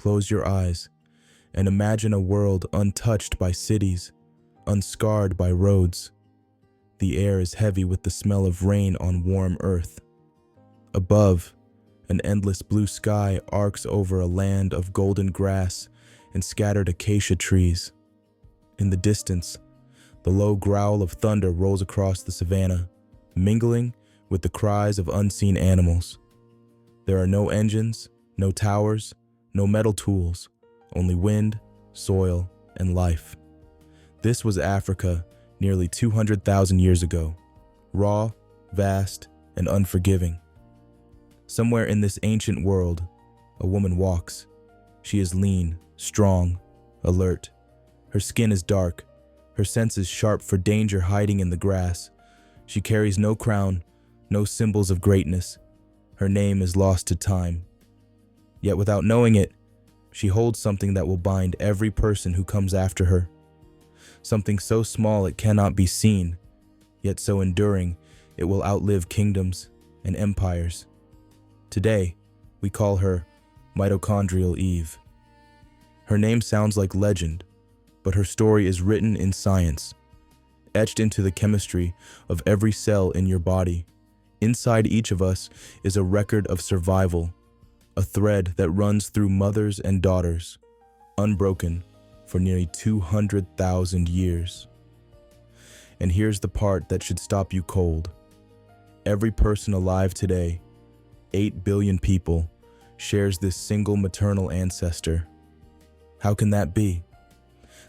close your eyes and imagine a world untouched by cities, unscarred by roads. The air is heavy with the smell of rain on warm earth. Above, an endless blue sky arcs over a land of golden grass and scattered acacia trees. In the distance, the low growl of thunder rolls across the savanna, mingling with the cries of unseen animals. There are no engines, no towers, no metal tools, only wind, soil, and life. This was Africa nearly 200,000 years ago, raw, vast, and unforgiving. Somewhere in this ancient world, a woman walks. She is lean, strong, alert. Her skin is dark, her senses sharp for danger hiding in the grass. She carries no crown, no symbols of greatness. Her name is lost to time. Yet without knowing it, she holds something that will bind every person who comes after her. Something so small it cannot be seen, yet so enduring it will outlive kingdoms and empires. Today, we call her Mitochondrial Eve. Her name sounds like legend, but her story is written in science, etched into the chemistry of every cell in your body. Inside each of us is a record of survival, a thread that runs through mothers and daughters, unbroken for nearly 200,000 years. And here's the part that should stop you cold. Every person alive today, 8 billion people, shares this single maternal ancestor. How can that be?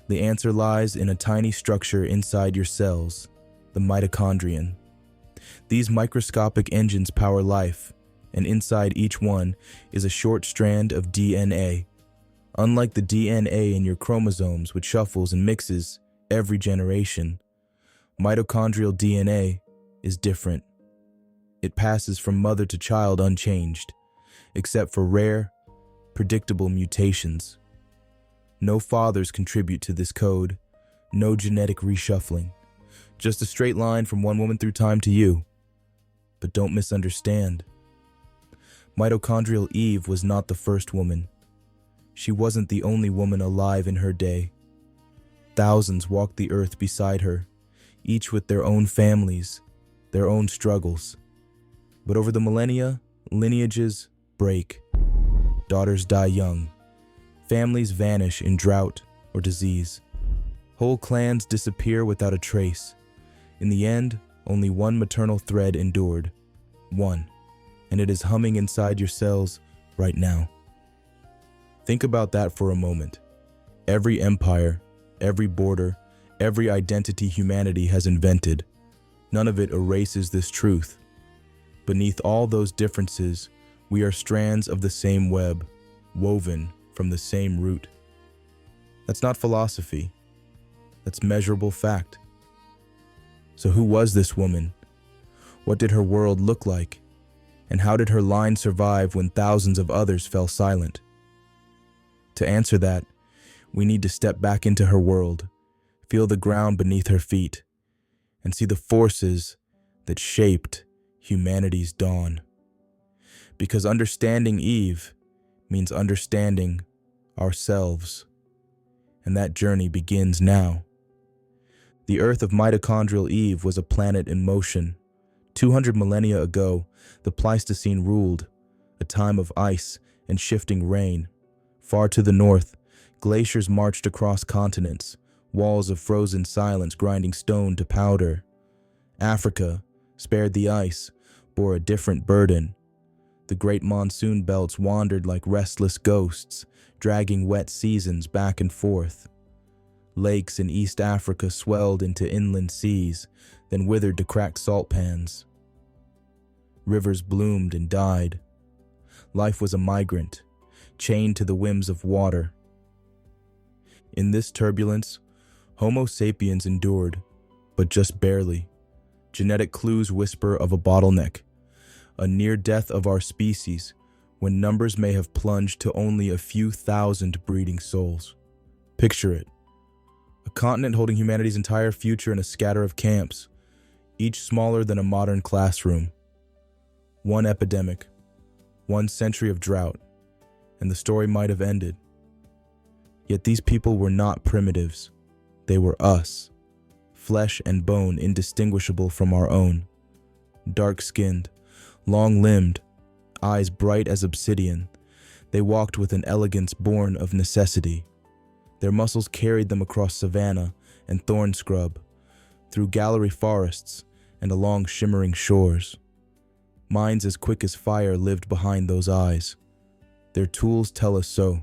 The answer lies in a tiny structure inside your cells, the mitochondrion. These microscopic engines power life, and inside each one is a short strand of DNA. Unlike the DNA in your chromosomes, which shuffles and mixes every generation, mitochondrial DNA is different. It passes from mother to child unchanged, except for rare, predictable mutations. No fathers contribute to this code, no genetic reshuffling, just a straight line from one woman through time to you. But don't misunderstand. Mitochondrial Eve was not the first woman. She wasn't the only woman alive in her day. Thousands walked the earth beside her, each with their own families, their own struggles. But over the millennia, lineages break. Daughters die young. Families vanish in drought or disease. Whole clans disappear without a trace. In the end, only one maternal thread endured. One. And it is humming inside your cells right now. Think about that for a moment. Every empire, every border, every identity humanity has invented, none of it erases this truth. Beneath all those differences, we are strands of the same web, woven from the same root. That's not philosophy. That's measurable fact. So who was this woman? What did her world look like? And how did her line survive when thousands of others fell silent? To answer that, we need to step back into her world, feel the ground beneath her feet, and see the forces that shaped humanity's dawn. Because understanding Eve means understanding ourselves, and that journey begins now. The Earth of Mitochondrial Eve was a planet in motion. 200 millennia ago, the Pleistocene ruled, a time of ice and shifting rain. Far to the north, glaciers marched across continents, walls of frozen silence grinding stone to powder. Africa, spared the ice, bore a different burden. The great monsoon belts wandered like restless ghosts, dragging wet seasons back and forth. Lakes in East Africa swelled into inland seas, then withered to cracked salt pans. Rivers bloomed and died. Life was a migrant, chained to the whims of water. In this turbulence, Homo sapiens endured, but just barely. Genetic clues whisper of a bottleneck, a near death of our species, when numbers may have plunged to only a few thousand breeding souls. Picture it. A continent holding humanity's entire future in a scatter of camps, each smaller than a modern classroom. One epidemic, one century of drought, and the story might have ended. Yet these people were not primitives. They were us, flesh and bone indistinguishable from our own. Dark-skinned, long-limbed, eyes bright as obsidian, they walked with an elegance born of necessity. Their muscles carried them across savanna and thorn scrub, through gallery forests and along shimmering shores. Minds as quick as fire lived behind those eyes. Their tools tell us so.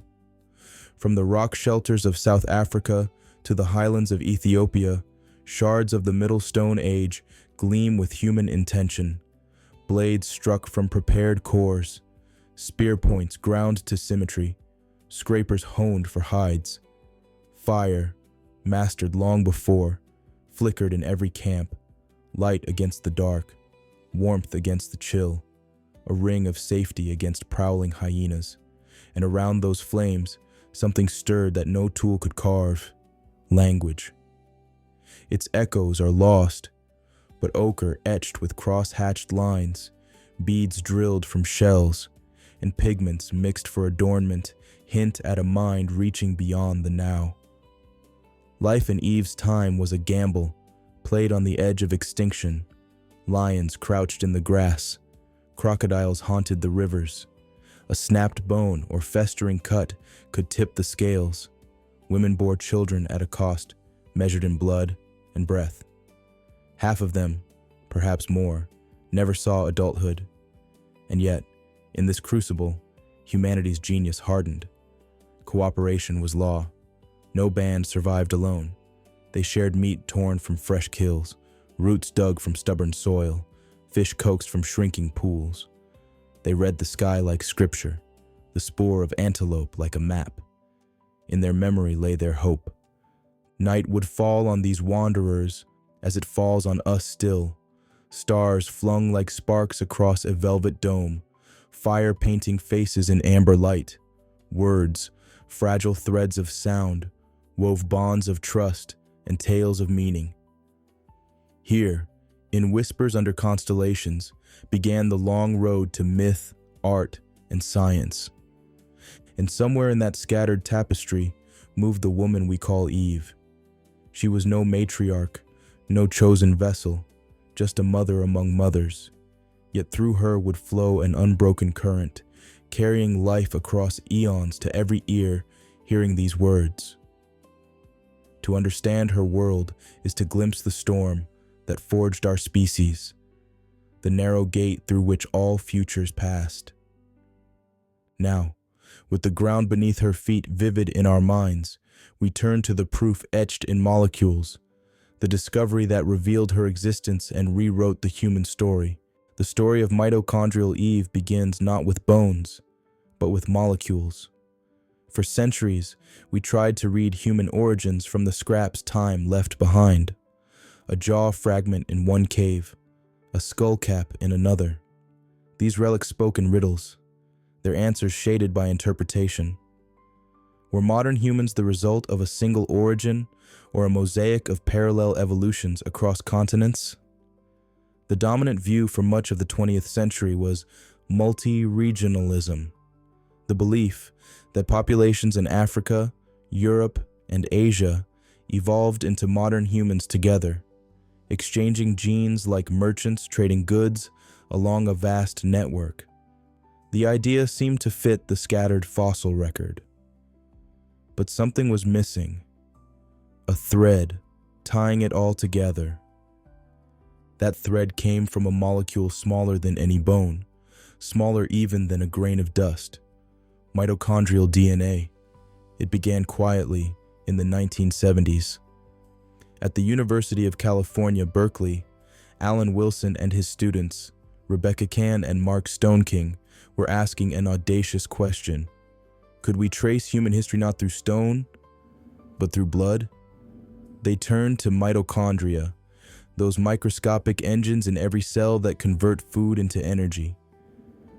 From the rock shelters of South Africa to the highlands of Ethiopia, shards of the Middle Stone Age gleam with human intention. Blades struck from prepared cores, spear points ground to symmetry, scrapers honed for hides. Fire, mastered long before, flickered in every camp, light against the dark, warmth against the chill, a ring of safety against prowling hyenas. And around those flames, something stirred that no tool could carve: language. Its echoes are lost, but ochre etched with cross-hatched lines, beads drilled from shells, and pigments mixed for adornment hint at a mind reaching beyond the now. Life in Eve's time was a gamble, played on the edge of extinction. Lions crouched in the grass, crocodiles haunted the rivers. A snapped bone or festering cut could tip the scales. Women bore children at a cost, measured in blood and breath. Half of them, perhaps more, never saw adulthood. And yet, in this crucible, humanity's genius hardened. Cooperation was law. No band survived alone. They shared meat torn from fresh kills, roots dug from stubborn soil, fish coaxed from shrinking pools. They read the sky like scripture, the spoor of antelope like a map. In their memory lay their hope. Night would fall on these wanderers as it falls on us still. Stars flung like sparks across a velvet dome, fire painting faces in amber light. Words, fragile threads of sound, wove bonds of trust and tales of meaning. Here, in whispers under constellations, began the long road to myth, art, and science. And somewhere in that scattered tapestry moved the woman we call Eve. She was no matriarch, no chosen vessel, just a mother among mothers. Yet through her would flow an unbroken current, carrying life across eons to every ear hearing these words. To understand her world is to glimpse the storm that forged our species, the narrow gate through which all futures passed. Now, with the ground beneath her feet vivid in our minds, we turn to the proof etched in molecules, the discovery that revealed her existence and rewrote the human story. The story of Mitochondrial Eve begins not with bones, but with molecules. For centuries, we tried to read human origins from the scraps time left behind. A jaw fragment in one cave, a skull cap in another. These relics spoke in riddles, their answers shaded by interpretation. Were modern humans the result of a single origin or a mosaic of parallel evolutions across continents? The dominant view for much of the 20th century was multi-regionalism, the belief that populations in Africa, Europe, and Asia evolved into modern humans together, exchanging genes like merchants trading goods along a vast network. The idea seemed to fit the scattered fossil record. But something was missing, a thread tying it all together. That thread came from a molecule smaller than any bone, smaller even than a grain of dust, mitochondrial DNA. It began quietly in the 1970s. At the University of California, Berkeley, Alan Wilson and his students, Rebecca Cann and Mark Stoneking, were asking an audacious question. Could we trace human history not through stone, but through blood? They turned to mitochondria, those microscopic engines in every cell that convert food into energy.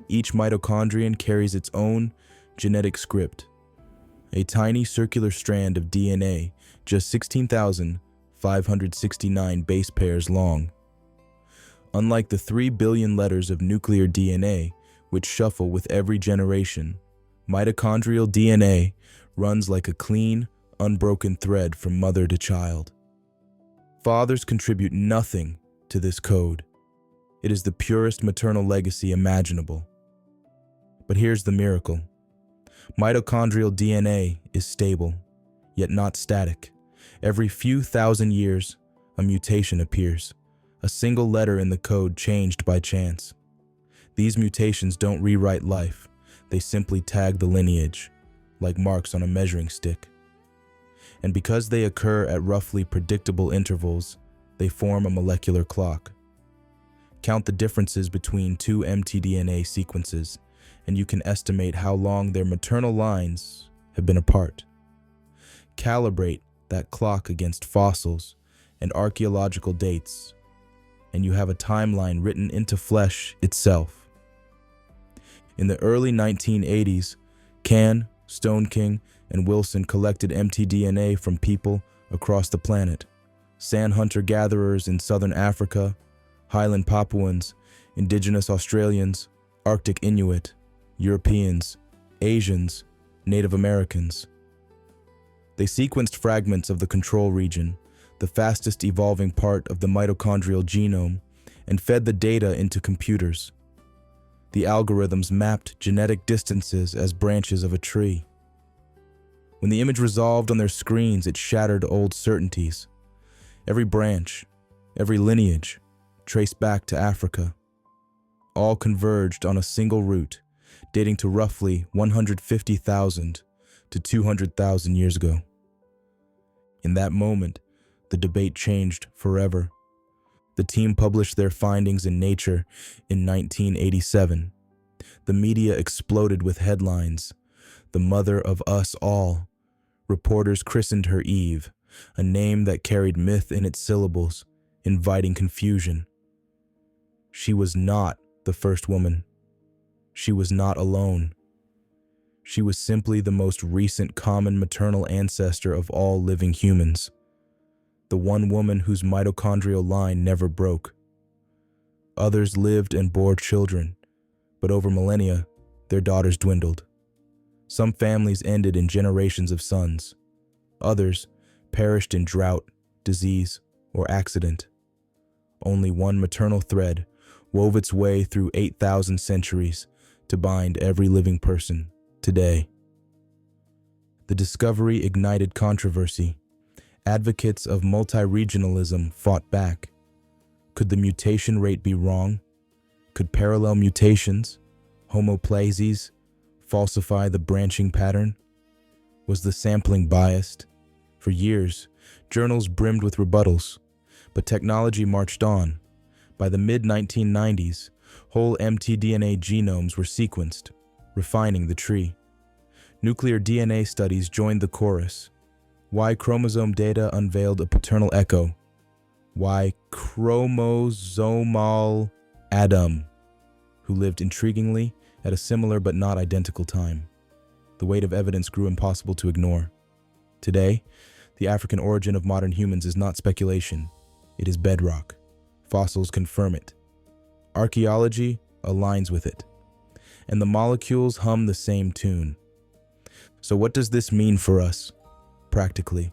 Each mitochondrion carries its own genetic script, a tiny circular strand of DNA, just 16,569 base pairs long. Unlike the 3 billion letters of nuclear DNA, which shuffle with every generation, Mitochondrial DNA runs like a clean, unbroken thread from mother to child. Fathers contribute nothing to this code. It is the purest maternal legacy imaginable. But here's the miracle. Mitochondrial DNA is stable, yet not static. Every few thousand years, a mutation appears, a single letter in the code changed by chance. These mutations don't rewrite life, they simply tag the lineage, like marks on a measuring stick. And because they occur at roughly predictable intervals, they form a molecular clock. Count the differences between two mtDNA sequences, and you can estimate how long their maternal lines have been apart. Calibrate that clock against fossils and archaeological dates, and you have a timeline written into flesh itself. In the early 1980s, Can, Stone King, and Wilson collected mtDNA from people across the planet. Sand hunter-gatherers in southern Africa, Highland Papuans, indigenous Australians, Arctic Inuit, Europeans, Asians, Native Americans. They sequenced fragments of the control region, the fastest evolving part of the mitochondrial genome, and fed the data into computers. The algorithms mapped genetic distances as branches of a tree. When the image resolved on their screens, it shattered old certainties. Every branch, every lineage, traced back to Africa. All converged on a single route, dating to roughly 150,000 to 200,000 years ago. In that moment, the debate changed forever. The team published their findings in Nature in 1987. The media exploded with headlines. The mother of us all. Reporters christened her Eve, a name that carried myth in its syllables, inviting confusion. She was not the first woman. She was not alone. She was simply the most recent common maternal ancestor of all living humans. The one woman whose mitochondrial line never broke. Others lived and bore children, but over millennia, their daughters dwindled. Some families ended in generations of sons. Others perished in drought, disease, or accident. Only one maternal thread wove its way through 8,000 centuries to bind every living person today. The discovery ignited controversy. Advocates of multi-regionalism fought back. Could the mutation rate be wrong? Could parallel mutations, homoplasies, falsify the branching pattern? Was the sampling biased? For years, journals brimmed with rebuttals, but technology marched on. By the mid-1990s, whole mtDNA genomes were sequenced, refining the tree. Nuclear DNA studies joined the chorus. Y chromosome data unveiled a paternal echo. Y chromosomal Adam, who lived intriguingly at a similar but not identical time. The weight of evidence grew impossible to ignore. Today, the African origin of modern humans is not speculation. It is bedrock. Fossils confirm it. Archaeology aligns with it. And the molecules hum the same tune. So what does this mean for us, practically?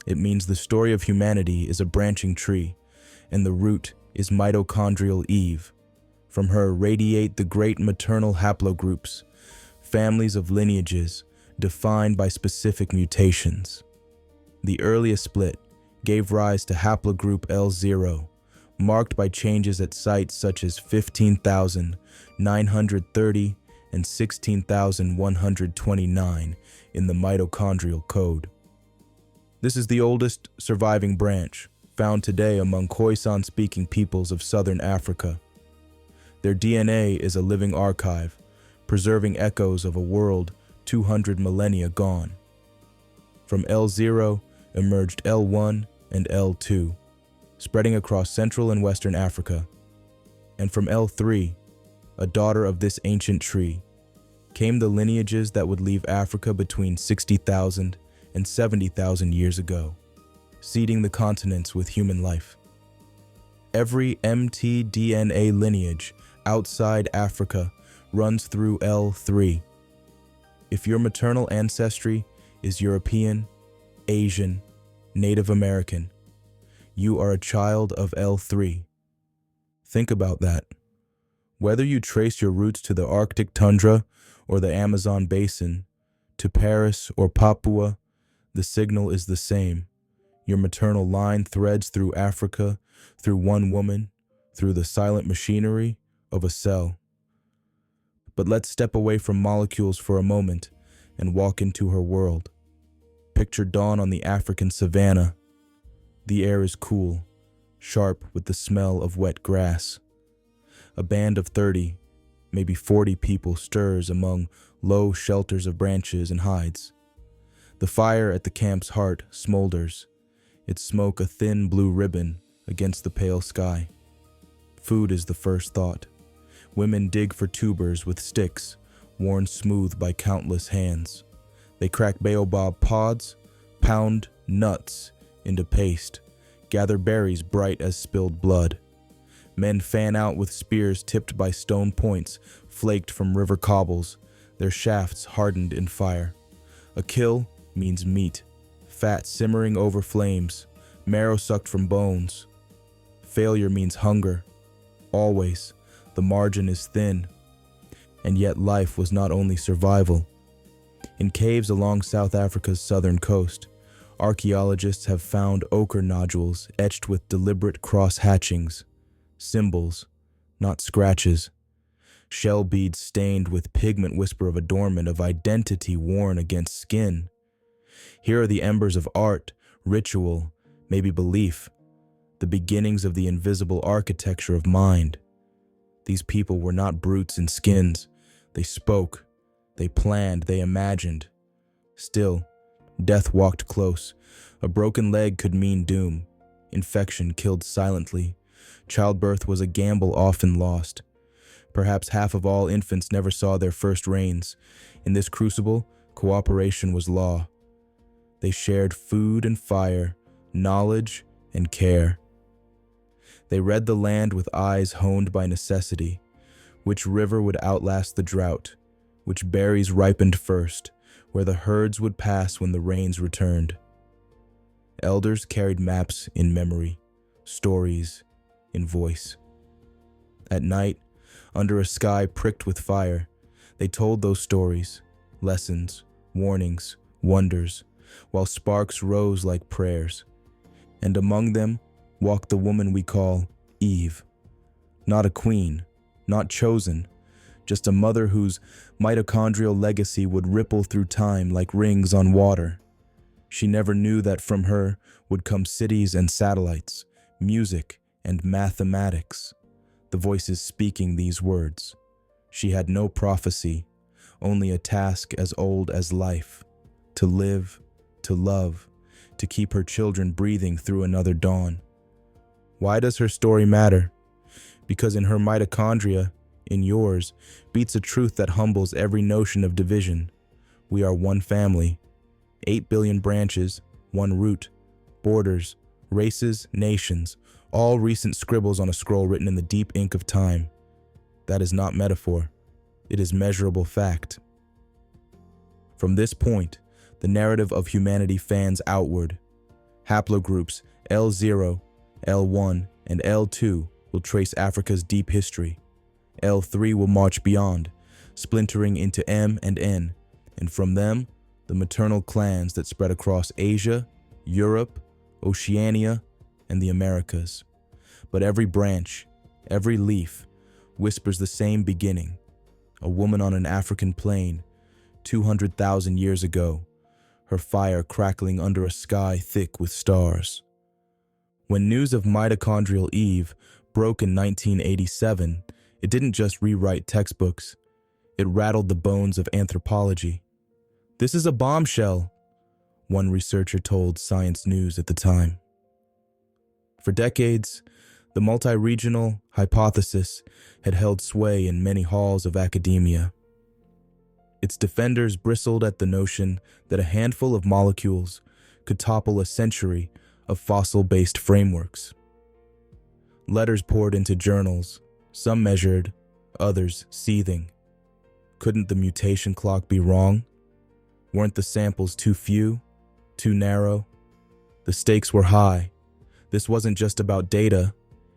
It means the story of humanity is a branching tree, and the root is Mitochondrial Eve. From her radiate the great maternal haplogroups, families of lineages defined by specific mutations. The earliest split gave rise to haplogroup L0, marked by changes at sites such as 15,930 and 16,129 in the mitochondrial code. This is the oldest surviving branch, found today among Khoisan-speaking peoples of southern Africa. Their DNA is a living archive, preserving echoes of a world 200 millennia gone. From L0 emerged L1 and L2, spreading across Central and Western Africa. And from L3, a daughter of this ancient tree, came the lineages that would leave Africa between 60,000 and 70,000 years ago, seeding the continents with human life. Every mtDNA lineage outside Africa runs through L3. If your maternal ancestry is European, Asian, Native American, you are a child of L3. Think about that. Whether you trace your roots to the Arctic tundra or the Amazon basin, to Paris or Papua, the signal is the same. Your maternal line threads through Africa, through one woman, through the silent machinery of a cell. But let's step away from molecules for a moment and walk into her world. Picture dawn on the African savanna. The air is cool, sharp with the smell of wet grass. A band of 30, maybe 40 people stirs among low shelters of branches and hides. The fire at the camp's heart smolders, its smoke a thin blue ribbon against the pale sky. Food is the first thought. Women dig for tubers with sticks, worn smooth by countless hands. They crack baobab pods, pound nuts into paste, gather berries bright as spilled blood. Men fan out with spears tipped by stone points, flaked from river cobbles, their shafts hardened in fire. A kill means meat, fat simmering over flames, marrow sucked from bones. Failure means hunger. Always, the margin is thin. And yet life was not only survival. In caves along South Africa's southern coast, archaeologists have found ochre nodules etched with deliberate cross-hatchings, symbols, not scratches. Shell beads stained with pigment whisper of adornment of identity worn against skin. Here are the embers of art, ritual, maybe belief, the beginnings of the invisible architecture of mind. These people were not brutes in skins. They spoke, they planned, they imagined. Still, death walked close. A broken leg could mean doom. Infection killed silently. Childbirth was a gamble often lost. Perhaps half of all infants never saw their first rains. In this crucible, cooperation was law. They shared food and fire, knowledge and care. They read the land with eyes honed by necessity. Which river would outlast the drought? Which berries ripened first? Where the herds would pass when the rains returned? Elders carried maps in memory, stories in voice. At night, under a sky pricked with fire, they told those stories, lessons, warnings, wonders, while sparks rose like prayers. And among them walked the woman we call Eve. Not a queen, not chosen, just a mother whose mitochondrial legacy would ripple through time like rings on water. She never knew that from her would come cities and satellites, music and mathematics, the voices speaking these words. She had no prophecy, only a task as old as life, to live, to love, to keep her children breathing through another dawn. Why does her story matter? Because in her mitochondria, in yours, beats a truth that humbles every notion of division. We are one family, 8 billion branches, one root, borders, races, nations, all recent scribbles on a scroll written in the deep ink of time. That is not metaphor. It is measurable fact. From this point, the narrative of humanity fans outward. Haplogroups L0, L1, and L2 will trace Africa's deep history. L3 will march beyond, splintering into M and N, and from them, the maternal clans that spread across Asia, Europe, Oceania, and the Americas. But every branch, every leaf, whispers the same beginning. A woman on an African plain, 200,000 years ago, her fire crackling under a sky thick with stars. When news of Mitochondrial Eve broke in 1987, it didn't just rewrite textbooks, it rattled the bones of anthropology. "This is a bombshell," one researcher told Science News at the time. For decades, the multi-regional hypothesis had held sway in many halls of academia. Its defenders bristled at the notion that a handful of molecules could topple a century of fossil-based frameworks. Letters poured into journals, some measured, others seething. Couldn't the mutation clock be wrong? Weren't the samples too few, too narrow? The stakes were high. This wasn't just about data,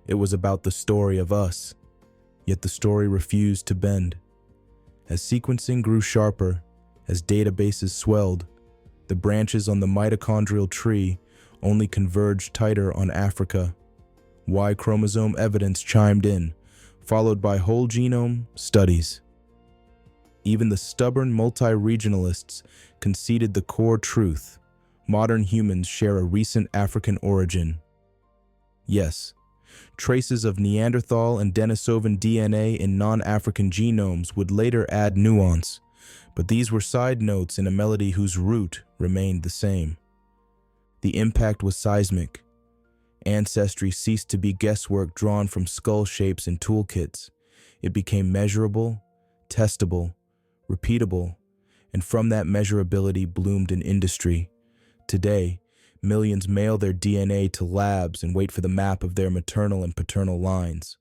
it was about the story of us. Yet the story refused to bend. As sequencing grew sharper, as databases swelled, the branches on the mitochondrial tree only converged tighter on Africa. Y chromosome evidence chimed in, followed by whole genome studies. Even the stubborn multi-regionalists conceded the core truth: modern humans share a recent African origin. Yes, traces of Neanderthal and Denisovan DNA in non-African genomes would later add nuance, but these were side notes in a melody whose root remained the same. The impact was seismic. Ancestry ceased to be guesswork drawn from skull shapes and toolkits. It became measurable, testable, repeatable, and from that measurability bloomed an industry. Today, millions mail their DNA to labs and wait for the map of their maternal and paternal lines.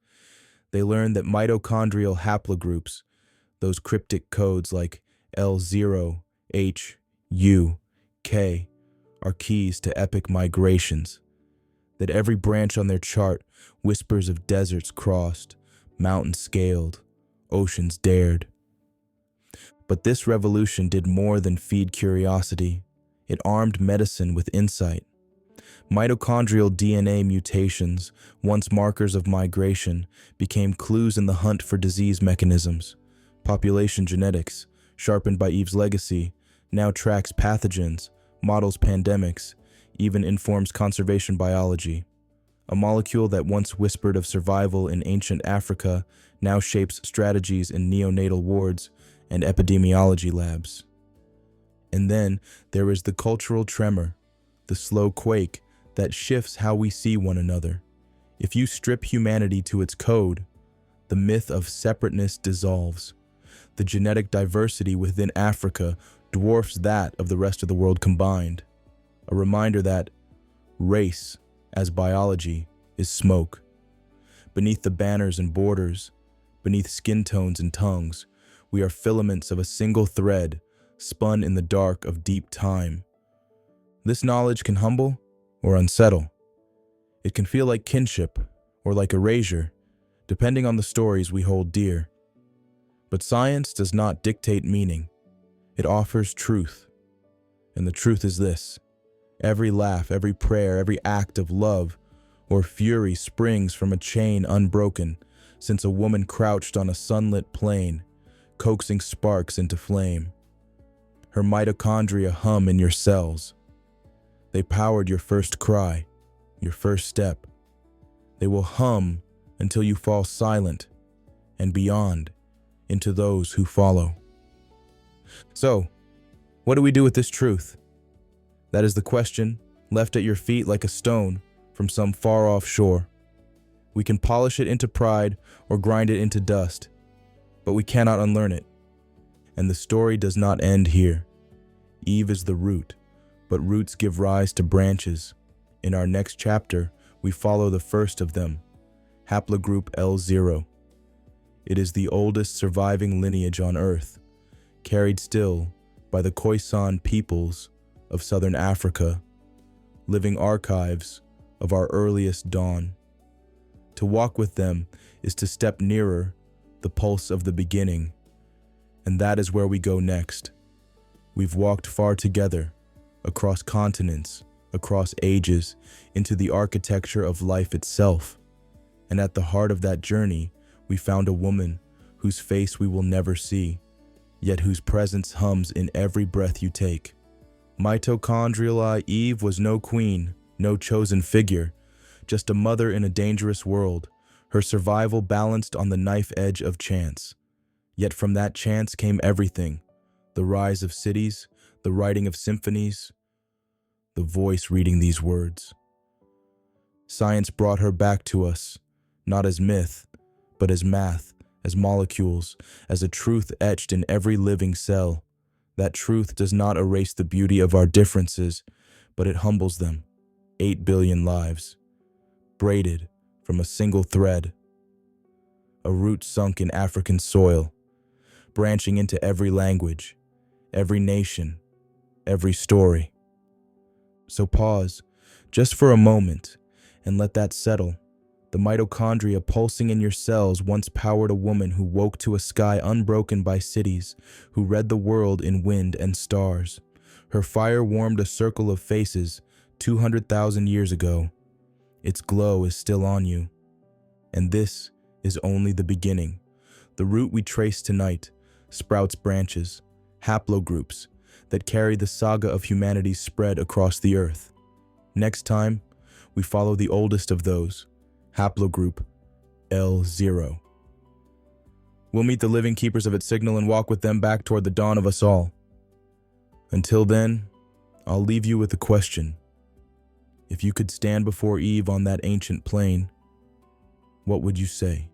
They learn that mitochondrial haplogroups, those cryptic codes like L0, H, U, K, are keys to epic migrations. That every branch on their chart whispers of deserts crossed, mountains scaled, oceans dared. But this revolution did more than feed curiosity. It armed medicine with insight. Mitochondrial DNA mutations, once markers of migration, became clues in the hunt for disease mechanisms. Population genetics, sharpened by Eve's legacy, now tracks pathogens, models pandemics, even informs conservation biology. A molecule that once whispered of survival in ancient Africa now shapes strategies in neonatal wards and epidemiology labs. And then there is the cultural tremor, the slow quake that shifts how we see one another. If you strip humanity to its code, the myth of separateness dissolves. The genetic diversity within Africa dwarfs that of the rest of the world combined. A reminder that race, as biology, is smoke. Beneath the banners and borders, beneath skin tones and tongues, we are filaments of a single thread, spun in the dark of deep time. This knowledge can humble or unsettle. It can feel like kinship or like erasure, depending on the stories we hold dear. But science does not dictate meaning. It offers truth. And the truth is this: every laugh, every prayer, every act of love or fury springs from a chain unbroken, since a woman crouched on a sunlit plain, coaxing sparks into flame. Her mitochondria hum in your cells. They powered your first cry, your first step. They will hum until you fall silent and beyond into those who follow. So, what do we do with this truth? That is the question, left at your feet like a stone from some far-off shore. We can polish it into pride or grind it into dust, but we cannot unlearn it. And the story does not end here. Eve is the root, but roots give rise to branches. In our next chapter, we follow the first of them, haplogroup L0. It is the oldest surviving lineage on Earth, carried still by the Khoisan peoples of southern Africa, living archives of our earliest dawn. To walk with them is to step nearer the pulse of the beginning, and that is where we go next. We've walked far together, across continents, across ages, into the architecture of life itself, and at the heart of that journey, we found a woman whose face we will never see, yet whose presence hums in every breath you take. Mitochondrial Eve was no queen, no chosen figure, just a mother in a dangerous world, her survival balanced on the knife edge of chance. Yet from that chance came everything: the rise of cities, the writing of symphonies, the voice reading these words. Science brought her back to us, not as myth, but as math, as molecules, as a truth etched in every living cell. That truth does not erase the beauty of our differences, but it humbles them. 8 billion lives, braided from a single thread. A root sunk in African soil, branching into every language, every nation, every story. So pause, just for a moment, and let that settle. The mitochondria pulsing in your cells once powered a woman who woke to a sky unbroken by cities, who read the world in wind and stars. Her fire warmed a circle of faces 200,000 years ago. Its glow is still on you. And this is only the beginning. The route we trace tonight sprouts branches, haplogroups, that carry the saga of humanity's spread across the earth. Next time, we follow the oldest of those, haplogroup L0. We'll meet the living keepers of its signal and walk with them back toward the dawn of us all. Until then, I'll leave you with a question. If you could stand before Eve on that ancient plain, what would you say?